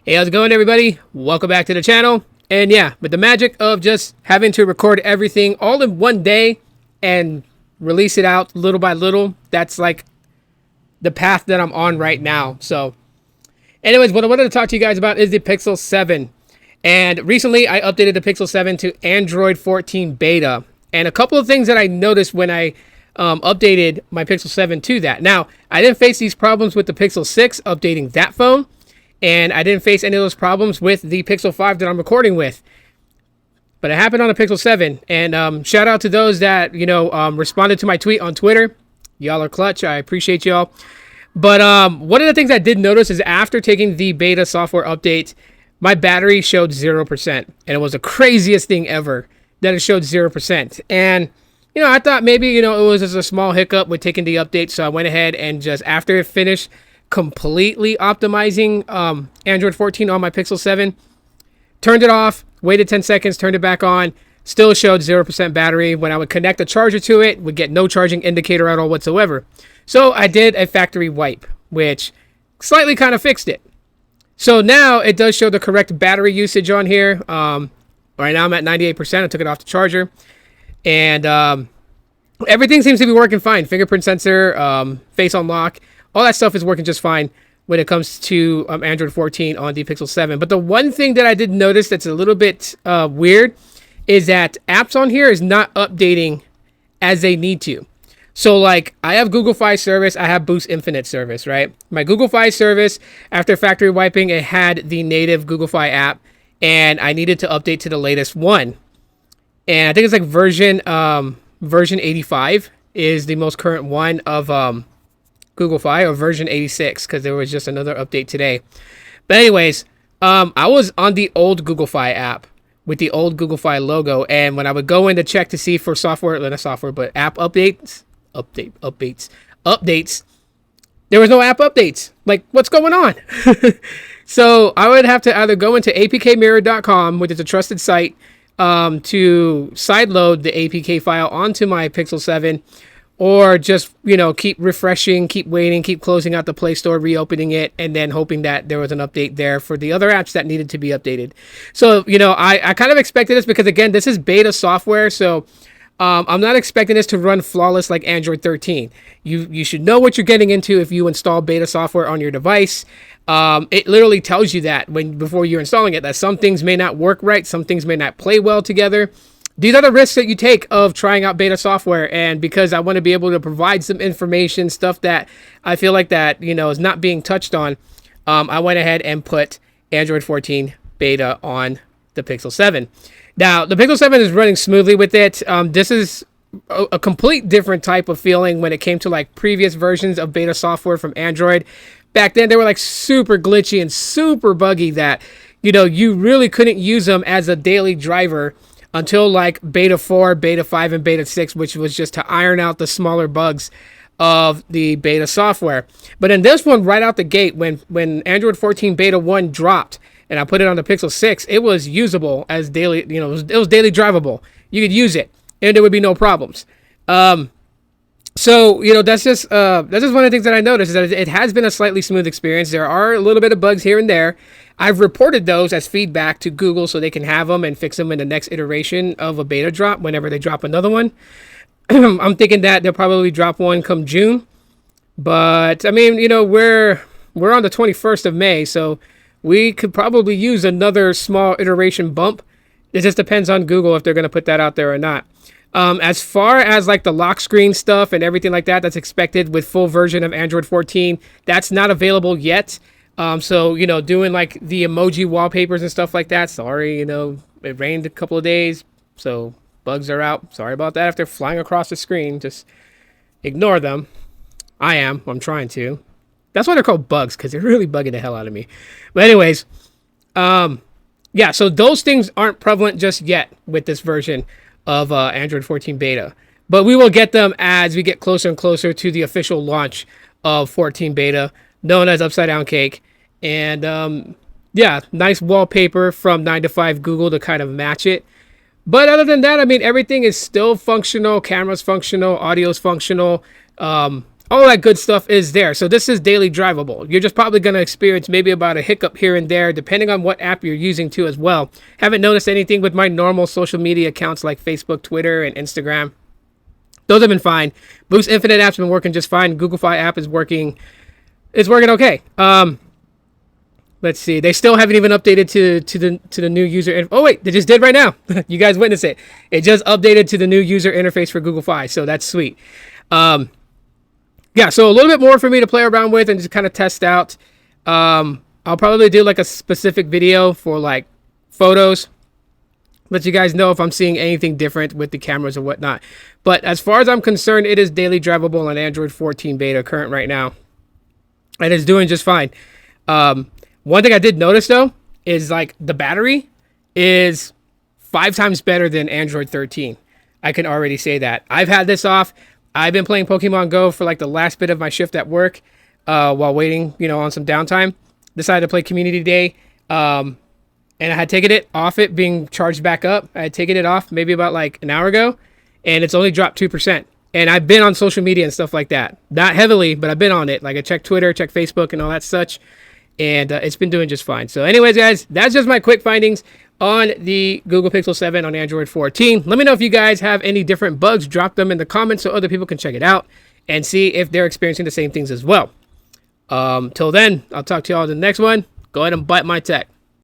Hey, how's it going, everybody? Welcome back to the channel. And yeah, with the magic of just having to record everything all in one day and release it out little by little, that's like the path that I'm on right now. So anyways, what I wanted to talk to you guys about is the Pixel 7. And recently I updated the Pixel 7 to Android 14 beta. And a couple of things that I noticed when I updated my Pixel 7 to that. Now, I didn't face these problems with the Pixel 6 updating that phone. And I didn't face any of those problems with the Pixel 5 that I'm recording with. But it happened on the Pixel 7. And shout out to those that, responded to my tweet on Twitter. Y'all are clutch. I appreciate y'all. But one of the things I did notice is after taking the beta software update, my battery showed 0%. And it was the craziest thing ever that it showed 0%. And, I thought maybe, it was just a small hiccup with taking the update. So I went ahead and just after it finished completely optimizing Android 14 on my Pixel 7, turned it off, waited 10 seconds, turned it back on, still showed 0% battery. When I would connect a charger to it, would get no charging indicator at all whatsoever. So I did a factory wipe, which slightly kind of fixed it. So now it does show the correct battery usage on here. Right now I'm at 98%. I took it off the charger. And everything seems to be working fine. Fingerprint sensor, face unlock, all that stuff is working just fine when it comes to Android 14 on the Pixel 7. But the one thing that I did notice that's a little bit weird is that apps on here is not updating as they need to. So like I have Google Fi service, I have Boost Infinite service, right? My Google Fi service, after factory wiping, it had the native Google Fi app and I needed to update to the latest one. And I think it's like version 85 is the most current one of Google Fi, or version 86, because there was just another update today. But anyways, I was on the old Google Fi app with the old Google Fi logo, and when I would go in to check to see for software, not software, but app updates, there was no app updates. Like, what's going on? So I would have to either go into apkmirror.com, which is a trusted site, to sideload the APK file onto my Pixel 7, or just, keep refreshing, keep waiting, keep closing out the Play Store, reopening it, and then hoping that there was an update there for the other apps that needed to be updated. So, I kind of expected this because, again, this is beta software, so I'm not expecting this to run flawless like Android 13. You should know what you're getting into if you install beta software on your device. It literally tells you that before you're installing it, that some things may not work right, some things may not play well together. These are the risks that you take of trying out beta software, and because I want to be able to provide some information, stuff that I feel like that, is not being touched on, I went ahead and put Android 14 beta on the Pixel 7. Now, the Pixel 7 is running smoothly with it. This is a complete different type of feeling when it came to like previous versions of beta software from Android. Back then, they were like super glitchy and super buggy that, you really couldn't use them as a daily driver until like beta 4, beta 5, and beta 6, which was just to iron out the smaller bugs of the beta software. But in this one, right out the gate, when Android 14 beta 1 dropped and I put it on the Pixel 6, it was usable as daily, it was daily drivable. You could use it and there would be no problems. So, that's just one of the things that I noticed is that it has been a slightly smooth experience. There are a little bit of bugs here and there. I've reported those as feedback to Google so they can have them and fix them in the next iteration of a beta drop whenever they drop another one. I'm thinking that they'll probably drop one come June. But, I mean, we're on the 21st of May, so we could probably use another small iteration bump. It just depends on Google if they're going to put that out there or not. As far as like the lock screen stuff and everything like that, that's expected with full version of Android 14. That's not available yet. So, doing like the emoji wallpapers and stuff like that. Sorry, it rained a couple of days, so bugs are out. Sorry about that. If they're flying across the screen, just ignore them. I'm trying to. That's why they're called bugs, because they're really bugging the hell out of me. But anyways, yeah, so those things aren't prevalent just yet with this version of Android 14 beta, but we will get them as we get closer and closer to the official launch of 14 beta, known as Upside Down Cake. And yeah, nice wallpaper from 9 to 5 Google to kind of match it. But other than that, I mean, everything is still functional. Camera's functional, audio's functional. all that good stuff is there. So this is daily drivable. You're just probably going to experience maybe about a hiccup here and there, depending on what app you're using too as well. Haven't noticed anything with my normal social media accounts like Facebook, Twitter, and Instagram. Those have been fine. Boost Infinite app's been working just fine. Google Fi app is working. It's working okay. Let's see. They still haven't even updated to the new user. Oh wait, they just did right now. You guys witness it. It just updated to the new user interface for Google Fi. So that's sweet. Yeah, so a little bit more for me to play around with and just kind of test out. I'll probably do like a specific video for like photos. Let you guys know if I'm seeing anything different with the cameras or whatnot. But as far as I'm concerned, it is daily drivable on Android 14 beta current right now. And it's doing just fine. One thing I did notice though is like the battery is 5 times better than Android 13. I can already say that. I've had this off. I've been playing Pokemon Go for like the last bit of my shift at work while waiting, on some downtime. Decided to play Community Day. And I had taken it off it being charged back up. I had taken it off maybe about like an hour ago. And it's only dropped 2%. And I've been on social media and stuff like that. Not heavily, but I've been on it. Like I checked Twitter, checked Facebook and all that such. And it's been doing just fine. So anyways, guys, that's just my quick findings on the Google Pixel 7 on Android 14. Let me know if you guys have any different bugs. Drop them in the comments so other people can check it out and see if they're experiencing the same things as well. Till then, I'll talk to you all in the next one. Go ahead and bite my tech.